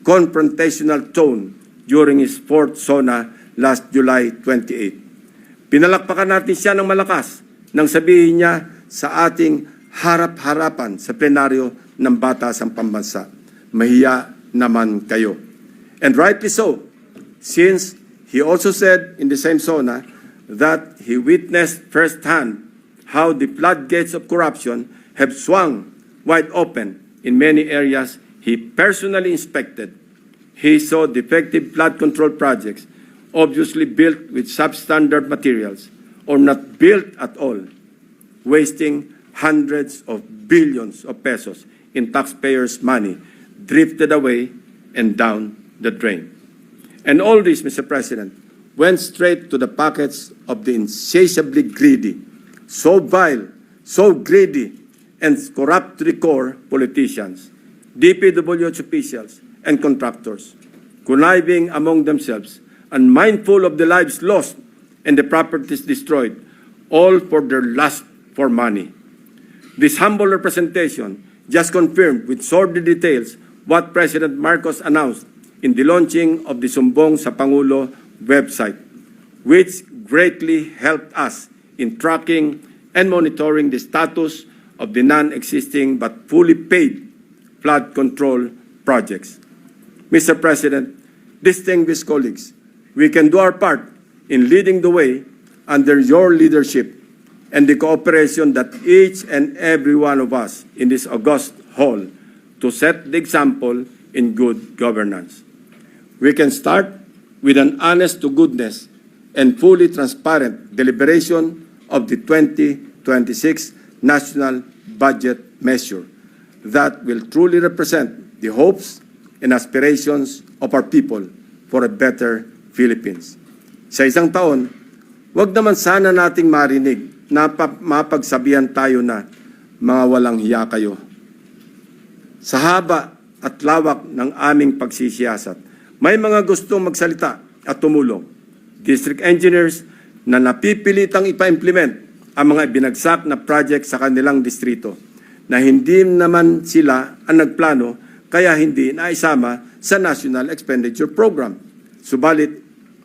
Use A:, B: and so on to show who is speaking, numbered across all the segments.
A: confrontational tone during his fourth SONA last July 28. Pinalakpakan natin siya ng malakas nang sabihin niya sa ating harap-harapan sa plenaryo ng Batasang Pambansa, mahiya naman kayo. And rightly so, since he also said in the same SONA that he witnessed firsthand how the floodgates of corruption have swung wide open in many areas he personally inspected. He saw defective flood control projects, obviously built with substandard materials or not built at all, wasting hundreds of billions of pesos in taxpayers' money, drifted away and down the drain. And all this, Mr. President, went straight to the pockets of the insatiably greedy, so vile, so greedy, and corrupt to the core politicians, DPWH officials, and contractors, conniving among themselves, unmindful of the lives lost and the properties destroyed, all for their lust for money. This humble representation just confirmed with sordid details what President Marcos announced in the launching of the Sumbong sa Pangulo website, which greatly helped us in tracking and monitoring the status of the non-existing but fully paid flood control projects. Mr. President, distinguished colleagues, we can do our part in leading the way under your leadership and the cooperation that each and every one of us in this august hall to set the example in good governance. We can start with an honest-to-goodness and fully transparent deliberation of the 2026 National Budget Measure that will truly represent the hopes and aspirations of our people for a better Philippines. Sa isang taon, wag naman sana nating marinig na mapagsabihan tayo na mga walang hiya kayo. Sa haba at lawak ng aming pagsisiyasat, may mga gustong magsalita at tumulong. District engineers na napipilitang ipa-implement ang mga binagsak na project sa kanilang distrito na hindi naman sila ang nagplano kaya hindi naisama sa National Expenditure Program. Subalit,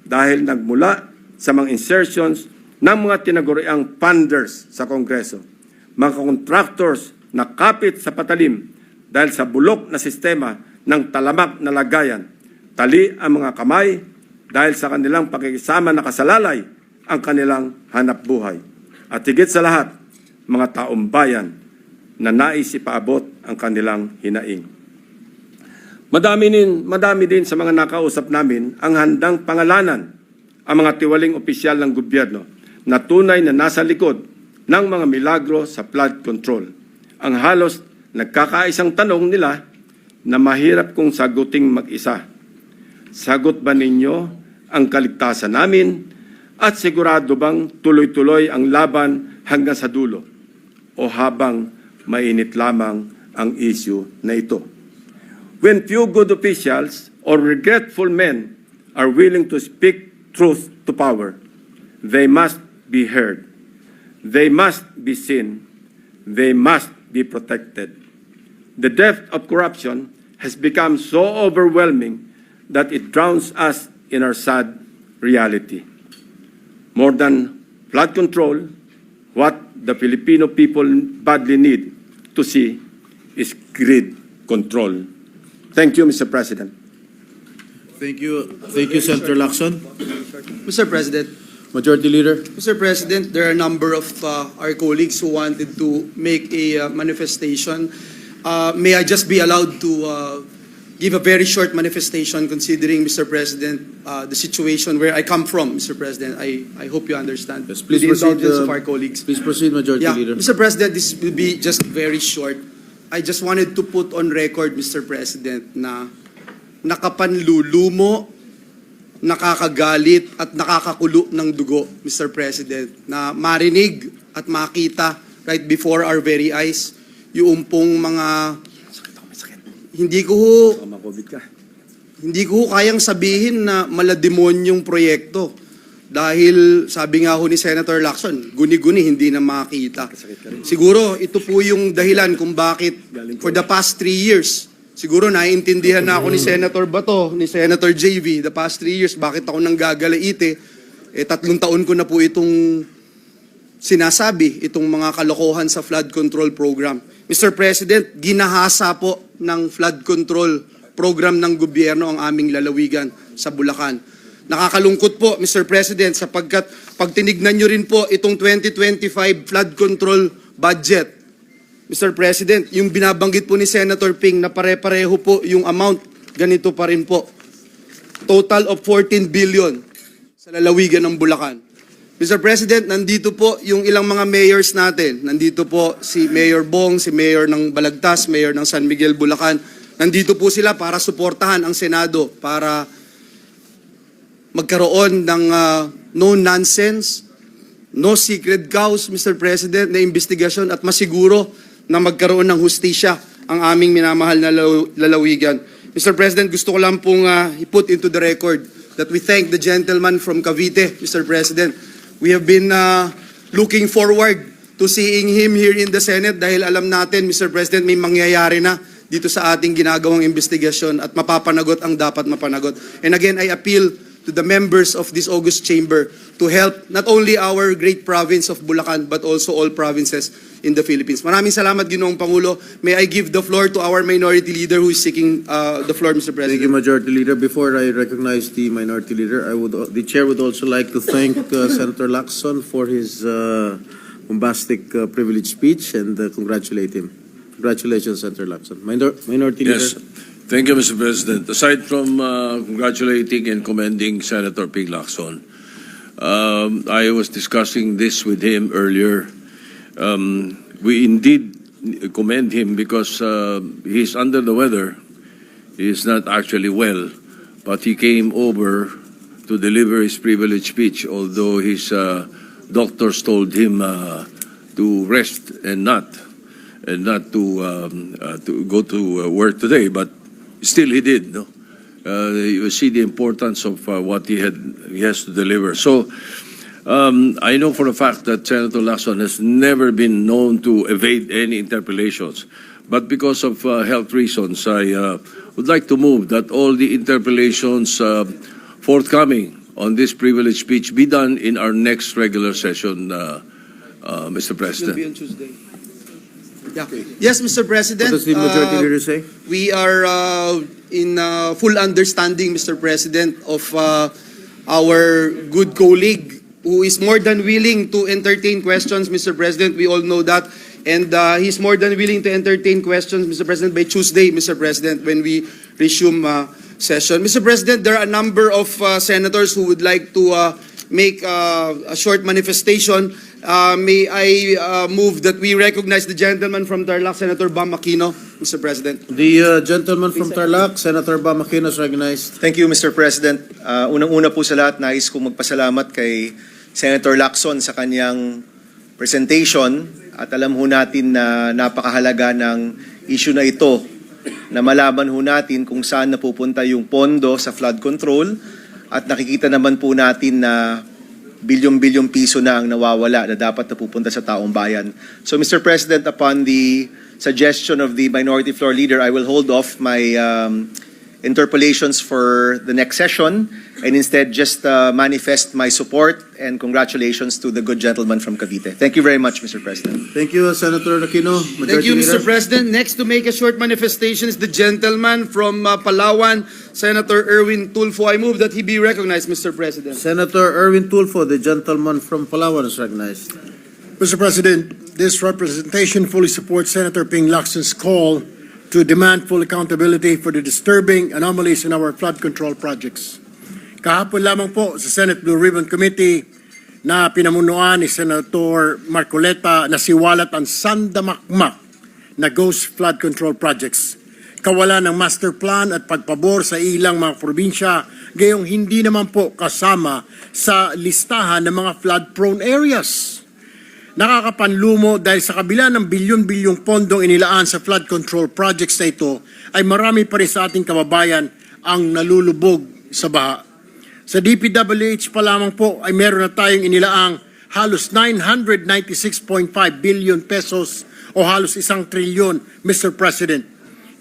A: dahil nagmula sa mga insertions ng mga tinaguriang funders sa Kongreso, mga contractors na kapit sa patalim dahil sa bulok na sistema ng talamak na lagayan, tali ang mga kamay dahil sa kanilang pakikisama nakasalalay ang kanilang hanap buhay. At higit sa lahat, mga taong bayan na nais ipaabot ang kanilang hinaing. Madami din sa mga nakausap namin ang handang pangalanan ang mga tiwaling opisyal ng gobyerno na tunay na nasa likod ng mga milagro sa flood control. Ang halos nagkakaisang tanong nila na mahirap kong saguting mag-isa. Sagot ba ninyo ang kaligtasan namin at sigurado bang tuloy-tuloy ang laban hanggang sa dulo o habang mainit lamang ang issue na ito? When few good officials or regretful men are willing to speak truth to power, they must be heard. They must be seen. They must be protected. The depth of corruption has become so overwhelming that it drowns us in our sad reality. More than flood control, what the Filipino people badly need to see is grid control. Thank you, Mr. President.
B: Thank you, Senator Lacson.
C: Mr. President,
B: Majority Leader.
C: Mr. President, there are a number of our colleagues who wanted to make a manifestation. May I just be allowed to give a very short manifestation considering, Mr. President, the situation where I come from, Mr. President. I hope you understand.
B: Yes, please
C: the
B: proceed,
C: indulgence of our colleagues.
B: Please proceed, Majority Leader.
C: Mr. President, this will be just very short. I just wanted to put on record, Mr. President, na nakapanlulumo, nakakagalit at nakakakulo ng dugo, Mr. President, na marinig at makita right before our very eyes yung pong mga hindi ko kayang sabihin na malademonyong proyekto dahil sabi nga ho ni Senator Lacson, guni-guni hindi na makita. Siguro ito po yung dahilan kung bakit for the past 3 years Siguro naiintindihan na ako ni Senator Bato, ni Senator JV, the past 3 years, bakit ako nang gagalaite. 3 taon ko na po itong sinasabi, itong mga kalokohan sa flood control program. Mr. President, ginahasa po ng flood control program ng gobyerno ang aming lalawigan sa Bulacan. Nakakalungkot po, Mr. President, sapagkat pag tinignan nyo rin po itong 2025 flood control budget, Mr. President, yung binabanggit po ni Senator Ping na pare-pareho po yung amount, ganito pa rin po. Total of 14 billion sa lalawigan ng Bulacan. Mr. President, nandito po yung ilang mga mayors natin. Nandito po si Mayor Bong, si Mayor ng Balagtas, Mayor ng San Miguel, Bulacan. Nandito po sila para suportahan ang Senado, para magkaroon ng no nonsense, no secret cows, Mr. President, na investigasyon at masiguro na magkaroon ng hustisya ang aming minamahal na lalawigan. Mr. President, gusto ko lang pong i-put into the record that we thank the gentleman from Cavite, Mr. President. We have been looking forward to seeing him here in the Senate dahil alam natin, Mr. President, may mangyayari na dito sa ating ginagawang investigasyon at mapapanagot ang dapat mapanagot. And again, I appeal to the members of this august chamber to help not only our great province of Bulacan but also all provinces in the Philippines. Maraming salamat, Ginoong Pangulo. May I give the floor to our minority leader who is seeking the floor, Mr. President.
B: Thank you, Majority Leader. Before I recognize the Minority Leader, the Chair would also like to thank Senator Lacson for his bombastic privilege speech and congratulate him. Congratulations, Senator Lacson. Minority
D: Yes.
B: Leader.
D: Thank you, Mr. President. Aside from congratulating and commending Senator Ping Lacson, I was discussing this with him earlier. We indeed commend him because he's under the weather. He is not actually well, but he came over to deliver his privilege speech, although his doctors told him to rest and not to go to work today, but still he did. No, you see the importance of what he has to deliver. So I know for a fact that Senator Lacson has never been known to evade any interpellations, but because of health reasons, I would like to move that all the interpellations forthcoming on this privilege speech be done in our next regular session, Mr.
C: It will
D: President.
C: be on Tuesday. Yeah. Yes, Mr. President.
B: What does the Majority Leader say?
C: We are in full understanding, Mr. President, of our good colleague who is more than willing to entertain questions, Mr. President. We all know that. And he's more than willing to entertain questions, Mr. President, by Tuesday, Mr. President, when we resume session. Mr. President, there are a number of senators who would like to make a short manifestation. May I move that we recognize the gentleman from Tarlac, Senator Bam Aquino, Mr. President.
B: The gentleman from Tarlac, Senator Bam Aquino, is recognized.
E: Thank you, Mr. President. Unang-una po sa lahat, nais kong magpasalamat kay Senator Lacson sa kanyang presentation at alam ho natin na napakahalaga ng issue na ito na malaman ho natin kung saan napupunta yung pondo sa flood control at nakikita naman po natin na bilyong-bilyong piso na ang nawawala na dapat napupunta sa taong bayan. So, Mr. President, upon the suggestion of the Minority Floor Leader, I will hold off my interpellations for the next session and instead just manifest my support and congratulations to the good gentleman from Cavite. Thank you very much, Mr. President.
B: Thank you, Senator Aquino.
C: Thank
B: Majority
C: you,
B: Leader.
C: Mr. President. Next to make a short manifestation is the gentleman from Palawan, Senator Erwin Tulfo. I move that he be recognized, Mr. President.
B: Senator Erwin Tulfo, the gentleman from Palawan, is recognized.
F: Mr. President, this representation fully supports Senator Ping Lacson's call to demand full accountability for the disturbing anomalies in our flood control projects. Kahapon lamang po sa Senate Blue Ribbon Committee na pinamunuan ni Senator Marcoleta na siwalat ang sandamakmak na ghost flood control projects. Kawalan ng master plan at pagpabor sa ilang mga probinsya, gayong hindi naman po kasama sa listahan ng mga flood-prone areas. Nakakapanlumo dahil sa kabila ng bilyon-bilyong pondong inilaan sa flood control projects na ito, ay marami pa rin sa ating kababayan ang nalulubog sa baha. Sa DPWH pa lamang po ay meron na tayong inilaang halos 996.5 billion pesos o halos 1 trilyon, Mr. President.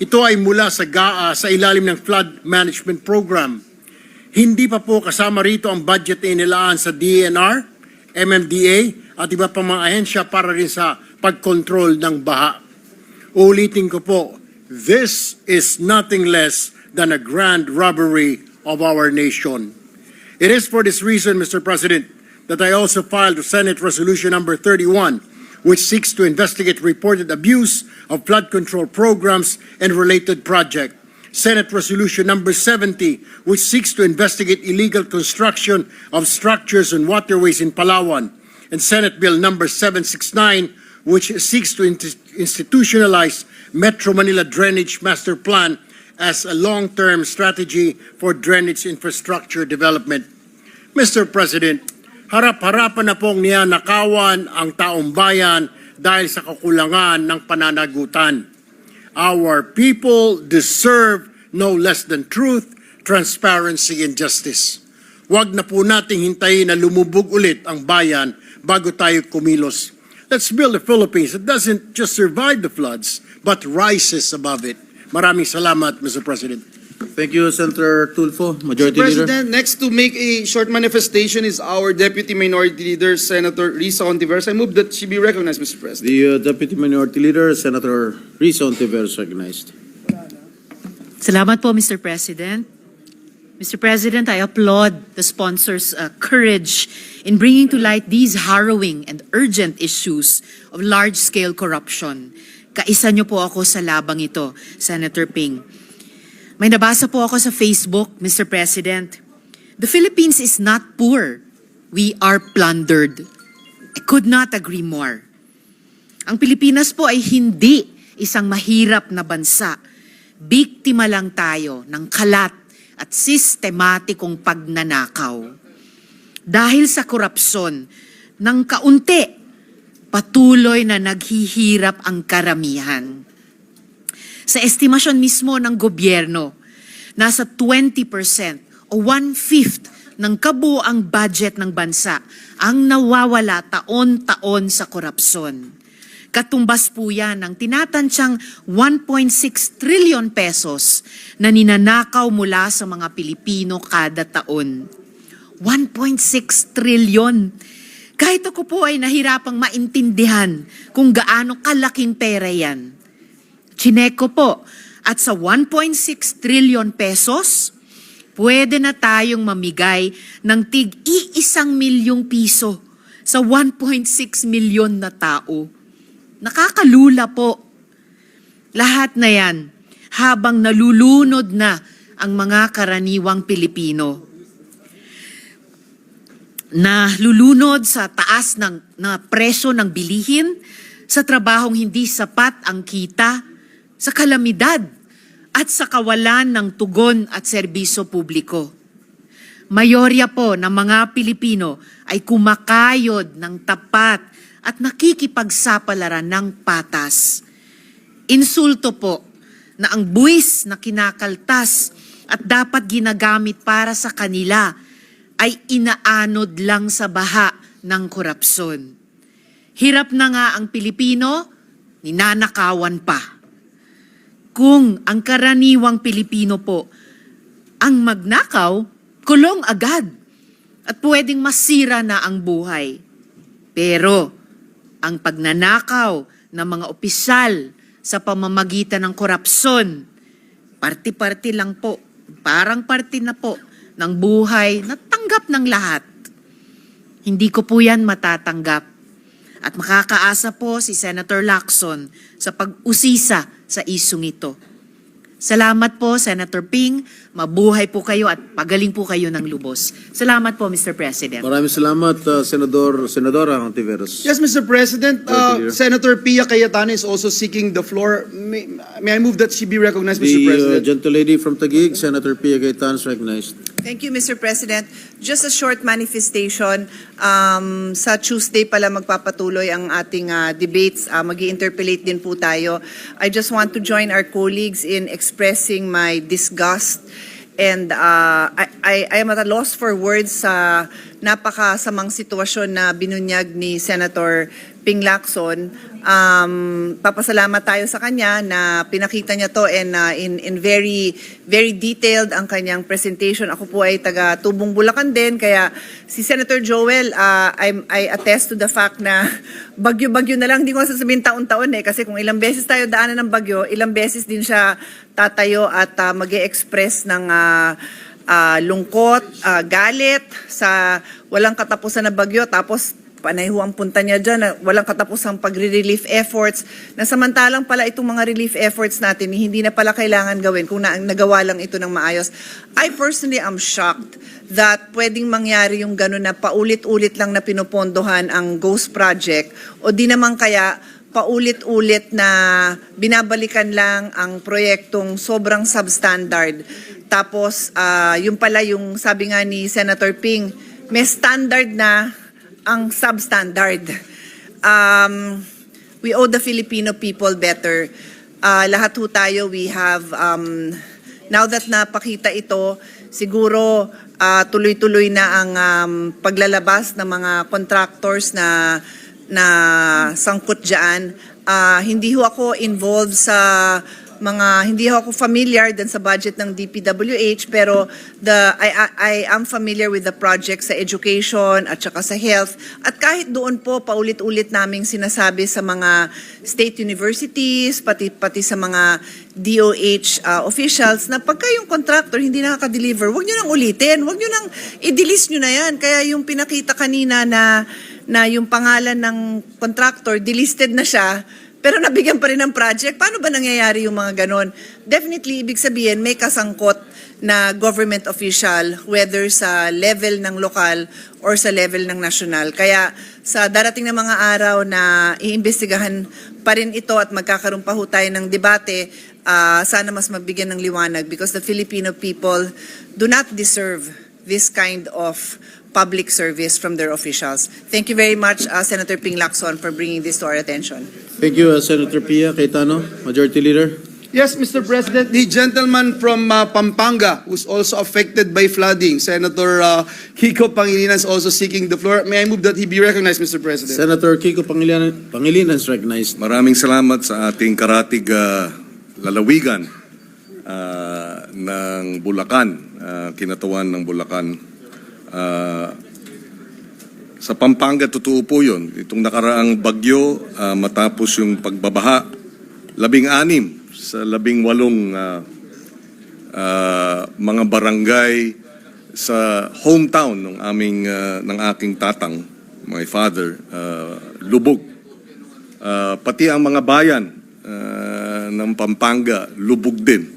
F: Ito ay mula sa GAA sa ilalim ng Flood Management Program. Hindi pa po kasama rito ang budget na inilaan sa DNR, MMDA at iba pang mga ahensya para rin sa pagkontrol ng baha. Ulitin ko po, this is nothing less than a grand robbery of our nation. It is for this reason, Mr. President, that I also filed Senate Resolution number 31, which seeks to investigate reported abuse of flood control programs and related projects. Senate Resolution number 70, which seeks to investigate illegal construction of structures and waterways in Palawan. And Senate Bill number 769, which seeks to institutionalize Metro Manila Drainage Master Plan as a long-term strategy for drainage infrastructure development. Mr. President, harap-harapan na pong niyanakawan ang taong bayan dahil sa kakulangan ng pananagutan. Our people deserve no less than truth, transparency, and justice. Huwag na po nating hintayin na lumubog ulit ang bayan bago tayo kumilos. Let's build a Philippines that doesn't just survive the floods, but rises above it. Maraming salamat, Mr. President.
B: Thank you, Senator Tulfo,
C: Mr.
B: Majority Leader.
C: President, next to make a short manifestation is our Deputy Minority Leader, Senator Risa Ontiveros. I move that she be recognized, Mr. President.
B: The Deputy Minority Leader, Senator Risa Ontiveros, recognized.
G: Salamat po, Mr. President. Mr. President, I applaud the sponsors' courage in bringing to light these harrowing and urgent issues of large-scale corruption. Kaisa niyo po ako sa labang ito, Senator Ping. May nabasa po ako sa Facebook, Mr. President. The Philippines is not poor. We are plundered. I could not agree more. Ang Pilipinas po ay hindi isang mahirap na bansa. Biktima lang tayo ng kalat at sistematikong pagnanakaw. Dahil sa korupsyon, ng kaunti, patuloy na naghihirap ang karamihan. Sa estimasyon mismo ng gobyerno, nasa 20% o 1/5 ng kabuuang budget ng bansa ang nawawala taon-taon sa korupsyon. Katumbas po yan ng tinatansyang 1.6 trillion pesos na ninanakaw mula sa mga Pilipino kada taon. 1.6 trillion. Kahit ako po ay nahirapang maintindihan kung gaano kalaking pera yan. Chineko po, at sa 1.6 trillion pesos, pwede na tayong mamigay ng tig-1 milyong piso sa 1.6 milyon na tao. Nakakalula po. Lahat na yan habang nalulunod na ang mga karaniwang Pilipino. Nalulunod sa taas na presyo ng bilihin, sa trabahong hindi sapat ang kita, sa kalamidad at sa kawalan ng tugon at serbisyo publiko. Mayorya po ng mga Pilipino ay kumakayod ng tapat at nakikipagsapalaran ng patas. Insulto po na ang buwis na kinakaltas at dapat ginagamit para sa kanila ay inaanod lang sa baha ng korupsyon. Hirap na nga ang Pilipino, ninanakawan pa. Kung ang karaniwang Pilipino po ang magnakaw, kulong agad at pwedeng masira na ang buhay. Pero ang pagnanakaw ng mga opisyal sa pamamagitan ng korupsyon, parti-parti lang po, parang parti na po ng buhay na tanggap ng lahat. Hindi ko po yan matatanggap. At makakaasa po si Senator Lacson sa pag-usisa sa isyung ito. Salamat po, Senator Ping. Mabuhay po kayo at pagaling po kayo ng lubos. Salamat po, Mr. President.
B: Maraming salamat, Senadora Ontiveros.
C: Yes, Mr. President, Senator Pia Cayetana is also seeking the floor. May I move that she be recognized, Mr.
B: The
C: President?
B: gentlelady from Taguig, Senator Pia Cayetana, is recognized.
H: Thank you, Mr. President. Just a short manifestation. Sa Tuesday pala magpapatuloy ang ating debates. Mag-i-interpellate din po tayo. I just want to join our colleagues in expressing my disgust and I am at a loss for words sa napakasamang sitwasyon na binunyag ni Senator Ping Lacson, papasalamat tayo sa kanya na pinakita niya to and in very very detailed ang kanyang presentation. Ako po ay taga Tubong Bulacan din, kaya si Senator Joel, I attest to the fact na bagyo-bagyo na lang, hindi ko sasabihin taon-taon kasi kung ilang beses tayo daanan ng bagyo, ilang beses din siya tatayo at mag-e-express ng lungkot, galit sa walang katapusan na bagyo, tapos panay ho ang punta niya dyan, na walang katapusang pagre-relief efforts, na samantalang pala itong mga relief efforts natin, hindi na pala kailangan gawin kung nagawa lang ito ng maayos. I personally am shocked that pwedeng mangyari yung gano'n na paulit-ulit lang na pinupondohan ang Ghost Project, o di naman kaya paulit-ulit na binabalikan lang ang proyektong sobrang substandard. Tapos, yung pala yung sabi nga ni Senator Ping, may standard na ang substandard. We owe the Filipino people better. Lahat ho tayo, we have, now that napakita ito, siguro tuloy-tuloy na ang paglalabas ng mga contractors na sangkot dyan. Hindi ho ako involved sa hindi ho ako familiar din sa budget ng DPWH, pero I am familiar with the project sa education at saka sa health. At kahit doon po, paulit-ulit naming sinasabi sa mga state universities, pati sa mga DOH officials, na pagka yung contractor hindi nakaka-deliver, huwag nyo nang ulitin, huwag nyo nang i-delist nyo na yan. Kaya yung pinakita kanina na yung pangalan ng contractor, delisted na siya, pero nabigyan pa rin ng project. Paano ba nangyayari yung mga ganon? Definitely, ibig sabihin, may kasangkot na government official, whether sa level ng lokal or sa level ng national. Kaya sa darating na mga araw na iimbestigahan pa rin ito at magkakaroon pa ho tayo ng debate, sana mas mabigyan ng liwanag, because the Filipino people do not deserve this kind of public service from their officials. Thank you very much, Senator Ping Lacson, for bringing this to our attention.
B: Thank you, Senator Pia. Cayetano, Majority Leader.
C: Yes, Mr. President, the gentleman from Pampanga who's also affected by flooding, Senator Kiko Pangilinan, is also seeking the floor. May I move that he be recognized, Mr. President?
B: Senator Kiko Pangilinan is recognized.
I: Maraming salamat sa ating karatig lalawigan ng Bulacan, kinatawan ng Bulacan. Sa Pampanga, totoo po yun. Itong nakaraang bagyo, matapos yung pagbabaha, 16 sa 18 mga barangay sa hometown ng aking tatang, my father, lubog. Pati ang mga bayan ng Pampanga, lubog din.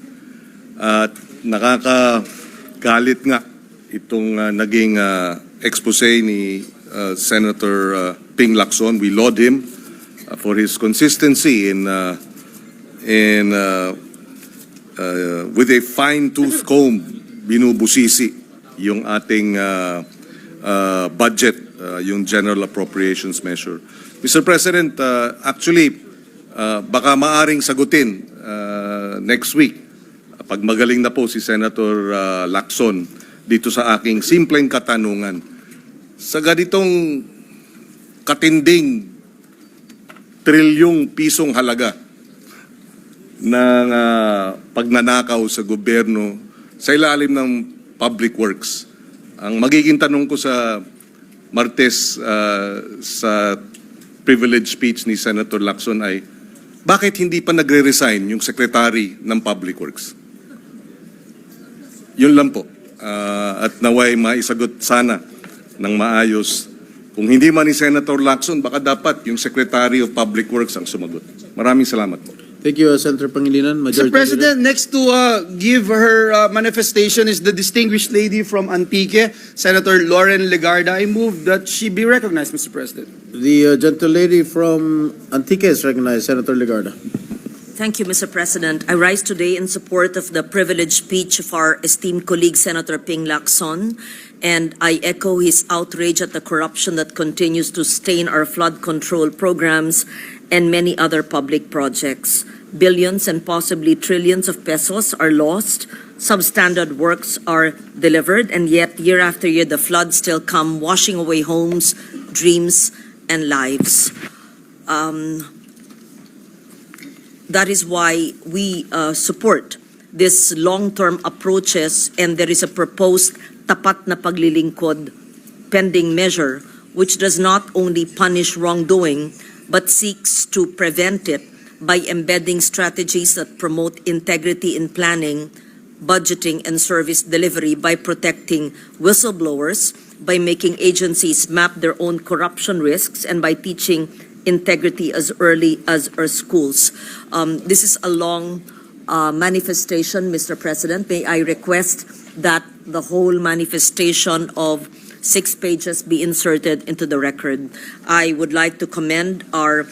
I: At nakakagalit nga itong naging expose ni Senator Ping Lacson. We laud him for his consistency in with a fine-tooth comb binubusisi yung ating budget, yung general appropriations measure. Mr. President, actually, baka maaring sagutin next week, pag magaling na po si Senator Lacson, dito sa aking simpleng katanungan. Sa ganitong katinding trilyong pisong halaga ng pagnanakaw sa gobyerno sa ilalim ng public works, ang magiging tanong ko sa Martes sa privilege speech ni Senator Lacson ay, bakit hindi pa nagre-resign yung Secretary ng Public Works? Yun lang po. At naway maisagot sana ng maayos. Kung hindi man ni Senator Lacson, baka dapat yung Secretary of Public Works ang sumagot. Maraming salamat po.
B: Thank you, Senator Pangilinan.
C: Mr.
B: Majority
C: President, next to give her manifestation is the distinguished lady from Antique, Senator Lauren Legarda. I move that she be recognized, Mr. President.
B: Leader. The gentle lady from Antique is recognized. Senator Legarda.
J: Thank you, Mr. President. I rise today in support of the privileged speech of our esteemed colleague, Senator Ping Lacson, and I echo his outrage at the corruption that continues to stain our flood control programs and many other public projects. Billions and possibly trillions of pesos are lost, substandard works are delivered, and yet year after year the floods still come washing away homes, dreams, and lives. That is why we support this long-term approaches, and there is a proposed tapat na paglilingkod pending measure which does not only punish wrongdoing but seeks to prevent it by embedding strategies that promote integrity in planning, budgeting, and service delivery, by protecting whistleblowers, by making agencies map their own corruption risks, and by teaching integrity as early as our schools. This is a long manifestation, Mr. President. May I request that the whole manifestation of 6 pages be inserted into the record. I would like to commend our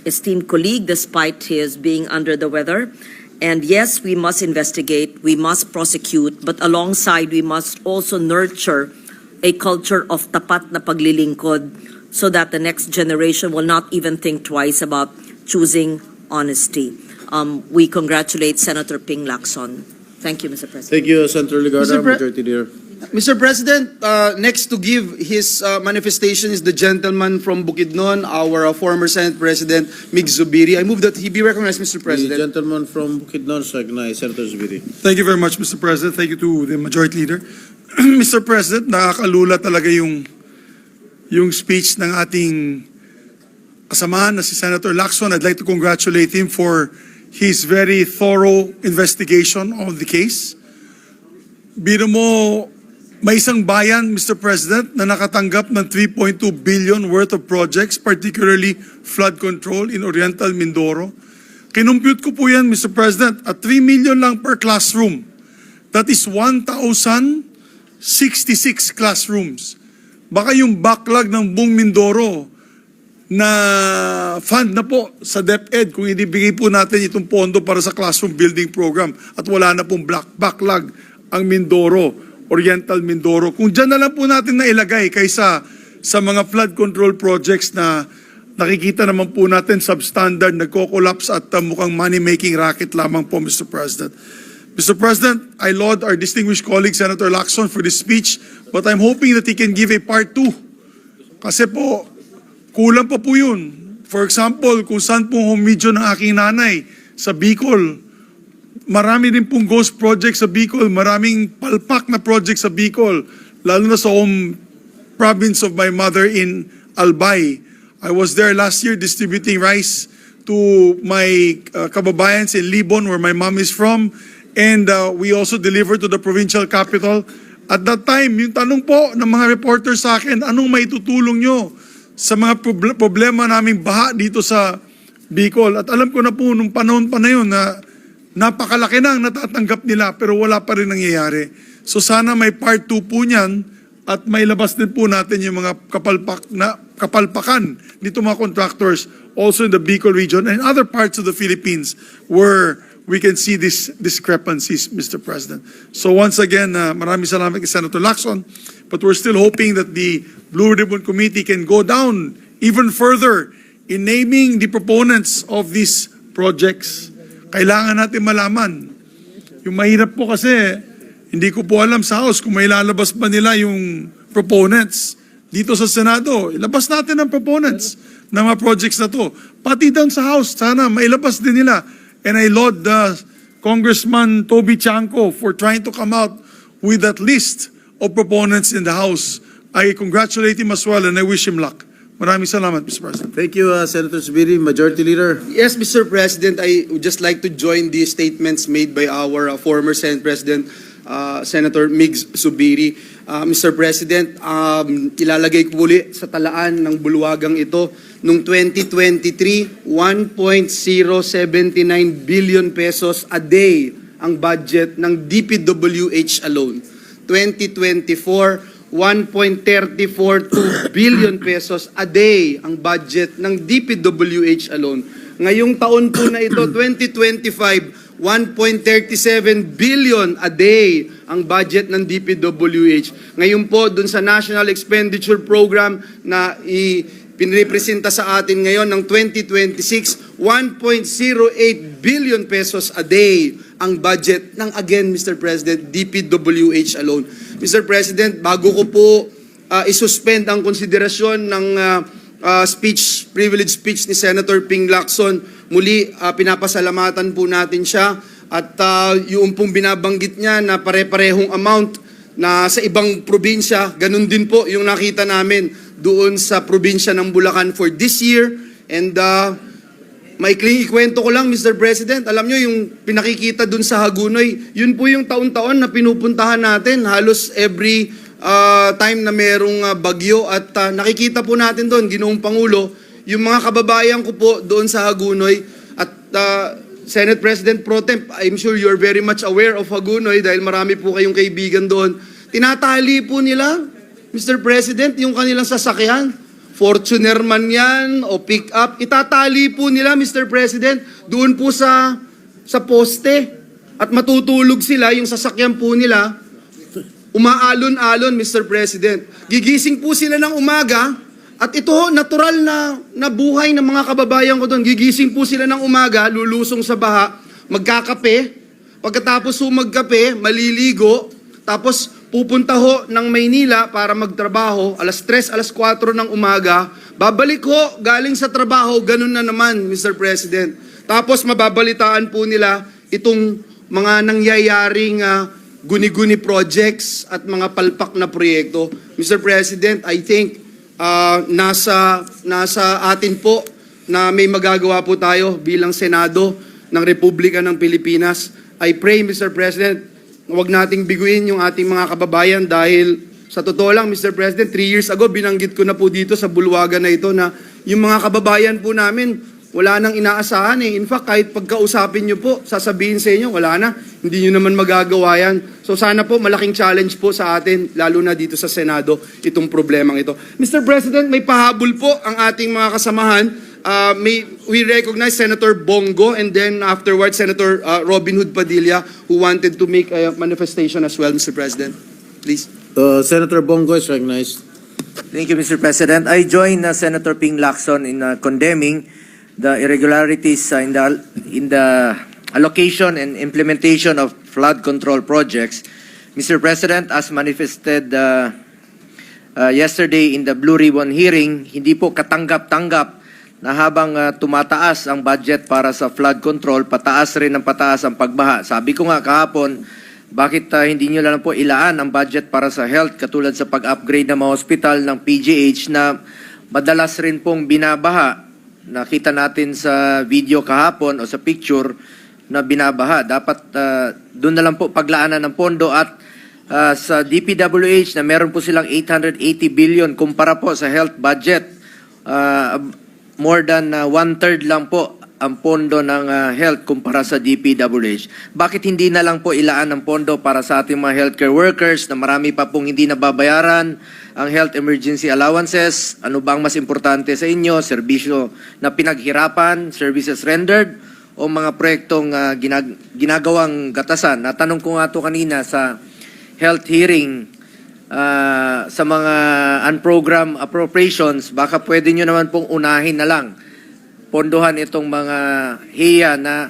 J: esteemed colleague despite his being under the weather. And yes, we must investigate, we must prosecute, but alongside we must also nurture a culture of tapat na paglilingkod so that the next generation will not even think twice about choosing honesty. We congratulate Senator Ping Lacson. Thank you, Mr. President.
B: Thank you, Senator Ligarda,
C: Mr. Pre-
B: Majority Leader.
C: Mr. President, next to give his manifestation is the gentleman from Bukidnon, our former Senate President, Mig Zubiri. I move that he be recognized, Mr.
B: The
C: President.
B: gentleman from Bukidnon, recognize Senator Zubiri.
K: Thank you very much, Mr. President. Thank you to the Majority Leader. Mr. President, nakakalula talaga yung speech ng ating kasamahan na si Senator Lacson. I'd like to congratulate him for his very thorough investigation of the case. Biro mo, may isang bayan, Mr. President, na nakatanggap ng 3.2 billion worth of projects, particularly flood control in Oriental Mindoro. Kinumpute ko po yan, Mr. President, at 3 million lang per classroom. That is 1,066 classrooms. Baka yung backlog ng buong Mindoro na fund na po sa DepEd kung ibigay po natin itong pondo para sa classroom building program at wala na pong backlog ang Mindoro, Oriental Mindoro. Kung dyan na lang po natin na ilagay kaysa sa mga flood control projects na nakikita naman po natin substandard, nagko-collapse at mukhang money-making racket lamang po, Mr. President. Mr. President, I laud our distinguished colleague, Senator Lacson, for this speech, but I'm hoping that he can give a part 2. Kasi po, kulang pa po yun. For example, kung saan po home video ng aking nanay sa Bicol, marami din pong ghost project sa Bicol, maraming palpak na project sa Bicol, lalo na sa home province of my mother in Albay. I was there last year distributing rice to my kababayans in Libon, where my mom is from, and we also delivered to the provincial capital. At that time, yung tanong po ng mga reporters sa akin, anong maitutulong nyo sa mga problema naming baha dito sa Bicol? At alam ko na po nung panahon pa na yun na napakalaki na ang natatanggap nila pero wala pa rin nangyayari. So sana may part 2 po niyan at may labas din po natin yung mga kapalpakan nito mga contractors also in the Bicol region and other parts of the Philippines where we can see these discrepancies, Mr. President. So once again, maraming salamat kay Senator Lacson, but we're still hoping that the Blue Ribbon Committee can go down even further in naming the proponents of these projects. Kailangan natin malaman. Yung mahirap po kasi, hindi ko po alam sa House kung may lalabas ba nila yung proponents. Dito sa Senado, ilabas natin ang proponents ng mga projects na to. Pati doon sa House, sana mailabas din nila. And I laud Congressman Toby Chanco for trying to come out with that list of proponents in the House. I congratulate him as well and I wish him luck. Maraming salamat, Mr. President.
B: Thank you, Senator Zubiri. Majority Leader.
C: Yes, Mr. President, I would just like to join the statements made by our former Senate President, Senator Mig Zubiri. Mr. President, ilalagay ko muli sa talaan ng bulwagang ito. Noong 2023, 1.079 billion pesos a day ang budget ng DPWH alone. 2024, 1.342 billion pesos a day ang budget ng DPWH alone. Ngayong taon po na ito, 2025, 1.37 billion a day ang budget ng DPWH. Ngayon po, dun sa National Expenditure Program na pinipresenta sa atin ngayon ng 2026, 1.08 billion pesos a day ang budget ng, again, Mr. President, DPWH alone. Mr. President, bago ko po isuspend ang konsiderasyon ng privilege speech ni Senator Ping Lacson. Muli, pinapasalamatan po natin siya. At yung pong binabanggit niya na pare-parehong amount na sa ibang probinsya, ganun din po yung nakita namin doon sa probinsya ng Bulacan for this year. And maikling ikwento ko lang, Mr. President, alam nyo yung pinakikita doon sa Hagunoy, yun po yung taon-taon na pinupuntahan natin, halos every time na merong bagyo. At nakikita po natin doon, Ginoong Pangulo, yung mga kababayan ko po doon sa Hagunoy. At Senate President Pro Temp, I'm sure you're very much aware of Hagunoy dahil marami po kayong kaibigan doon. Tinatali po nila, Mr. President, yung kanilang sasakyan. Fortuner man yan o pick-up, itatali po nila, Mr. President, doon po sa poste. At matutulog sila, yung sasakyan po nila, umaalon-alon, Mr. President. Gigising po sila ng umaga, at ito, natural na buhay ng mga kababayan ko doon. Gigising po sila ng umaga, lulusong sa baha, magkakape. Pagkatapos magkape, maliligo. Tapos pupunta ho ng Maynila para magtrabaho. Alas 3, alas 4 ng umaga. Babalik ho, galing sa trabaho, ganun na naman, Mr. President. Tapos mababalitaan po nila itong mga nangyayaring guni-guni projects at mga palpak na proyekto. Mr. President, I think nasa atin po na may magagawa po tayo bilang Senado ng Republika ng Pilipinas. I pray, Mr. President, huwag nating biguin yung ating mga kababayan dahil sa totoo lang, Mr. President, 3 years ago, binanggit ko na po dito sa bulwagan na ito na yung mga kababayan po namin, wala nang inaasahan eh. In fact, kahit pagkausapin nyo po, sasabihin sa inyo, wala na, hindi nyo naman magagawa yan. So sana po, malaking challenge po sa atin, lalo na dito sa Senado, itong problemang ito. Mr. President, may pahabol po ang ating mga kasamahan. We recognize Senator Bongo and then afterwards, Senator Robin Hood Padilla, who wanted to make a manifestation as well, Mr. President. Please.
B: Senator Bongo is recognized.
L: Thank you, Mr. President. I join Senator Ping Lacson in condemning the irregularities in the allocation and implementation of flood control projects. Mr. President, as manifested yesterday in the Blue Ribbon hearing, hindi po katanggap-tanggap na habang tumataas ang budget para sa flood control, pataas rin ang pataas ang pagbaha. Sabi ko nga kahapon, bakit hindi nyo lang po ilaan ang budget para sa health katulad sa pag-upgrade ng mga hospital ng PGH na madalas rin pong binabaha. Nakita natin sa video kahapon o sa picture na binabaha. Dapat doon na lang po paglaanan ng pondo at sa DPWH na meron po silang 880 billion kumpara po sa health budget. More than 1/3 lang po ang pondo ng health kumpara sa DPWH. Bakit hindi na lang po ilaan ang pondo para sa ating mga healthcare workers na marami pa pong hindi nababayaran ang health emergency allowances? Ano bang mas importante sa inyo? Serbisyo na pinaghirapan, services rendered, o mga proyektong ginagawang gatasan? Natanong ko nga ito kanina sa health hearing sa mga unprogrammed appropriations, baka pwede nyo naman pong unahin na lang pondohan itong mga HEA na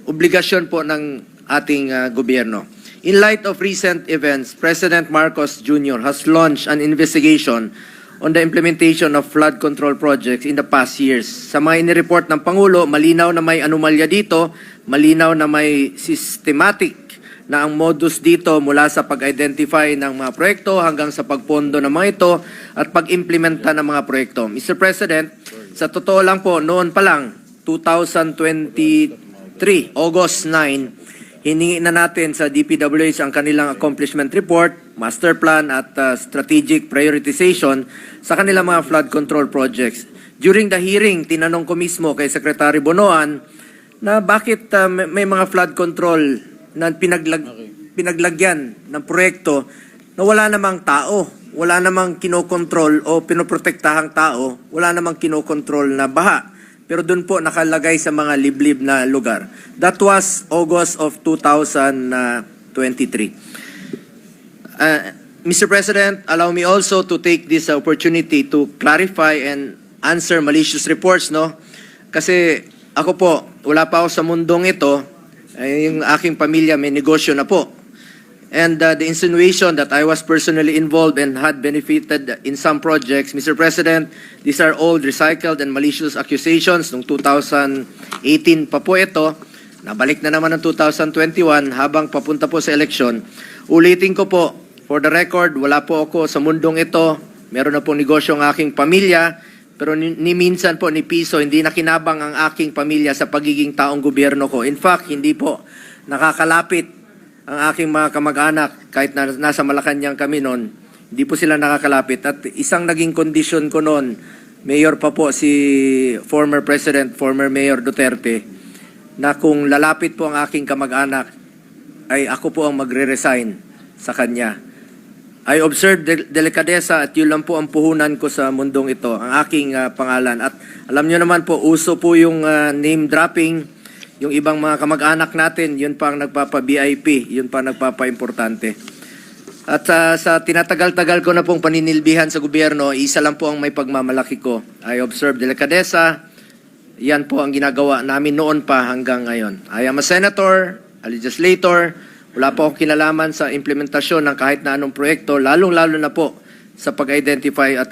L: obligasyon po ng ating gobyerno. In light of recent events, President Marcos Jr. has launched an investigation on the implementation of flood control projects in the past years. Sa mga inireport ng Pangulo, malinaw na may anomalya dito, malinaw na may systematic na ang modus dito mula sa pag-identify ng mga proyekto hanggang sa pagpondo ng mga ito at pag-implementa ng mga proyekto. Mr. President, sa totoo lang po, noon pa lang, 2023, August 9, hiningi na natin sa DPWH ang kanilang accomplishment report, master plan at strategic prioritization sa kanilang mga flood control projects. During the hearing, tinanong ko mismo kay Secretary Bonoan na bakit may mga flood control na pinaglagyan ng proyekto na wala namang tao, wala namang kinokontrol o pinoprotektahang tao, wala namang kinokontrol na baha. Pero doon po nakalagay sa mga liblib na lugar. That was August of 2023. Mr. President, allow me also to take this opportunity to clarify and answer malicious reports, no? Kasi ako po, wala pa ako sa mundong ito, yung aking pamilya may negosyo na po. And the insinuation that I was personally involved and had benefited in some projects, Mr. President, these are all recycled and malicious accusations. Noong 2018 pa po ito, nabalik na naman ng 2021 habang papunta po sa eleksyon. Ulitin ko po, for the record, wala po ako sa mundong ito. Meron na po negosyo ang aking pamilya, pero ni minsan po, ni piso, hindi nakinabang ang aking pamilya sa pagiging taong gobyerno ko. In fact, hindi po nakakalapit ang aking mga kamag-anak, kahit na nasa Malacanang kami noon, hindi po sila nakakalapit. At isang naging kondisyon ko noon, Mayor pa po si former President, former Mayor Duterte, na kung lalapit po ang aking kamag-anak, ay ako po ang magre-resign sa kanya. I observed delikadesa at yun lang po ang puhunan ko sa mundong ito, ang aking pangalan. At alam nyo naman po, uso po yung name dropping. Yung ibang mga kamag-anak natin, yun pa ang nagpapa-VIP, yun pa ang nagpapa-importante. At sa tinatagal-tagal ko na pong paninilbihan sa gobyerno, isa lang po ang may pagmamalaki ko. I observe delikadesa, yan po ang ginagawa namin noon pa hanggang ngayon. I am a senator, a legislator, wala po akong kinalaman sa implementasyon ng kahit na anong proyekto, lalong-lalo na po sa pag-identify at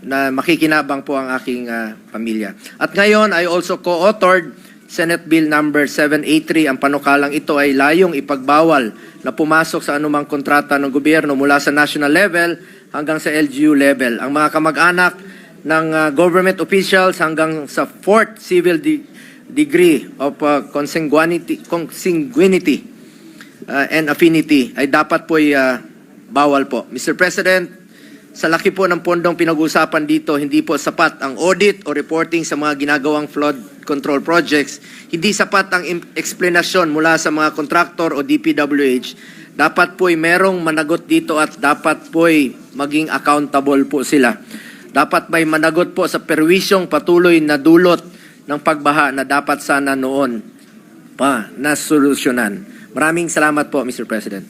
L: na makikinabang po ang aking pamilya. At ngayon, I also co-authored Senate Bill number 783. Ang panukalang ito ay layong ipagbawal na pumasok sa anumang kontrata ng gobyerno mula sa national level hanggang sa LGU level. Ang mga kamag-anak ng government officials hanggang sa 4th civil degree of consanguinity and affinity ay dapat po bawal po. Mr. President, sa laki po ng pondong pinag-uusapan dito, hindi po sapat ang audit o reporting sa mga ginagawang flood control projects. Hindi sapat ang explanation mula sa mga kontraktor o DPWH. Dapat po'y merong managot dito at dapat po'y maging accountable po sila. Dapat may managot po sa perwisyong patuloy na dulot ng pagbaha na dapat sana noon pa nasolusyonan. Maraming salamat po, Mr. President.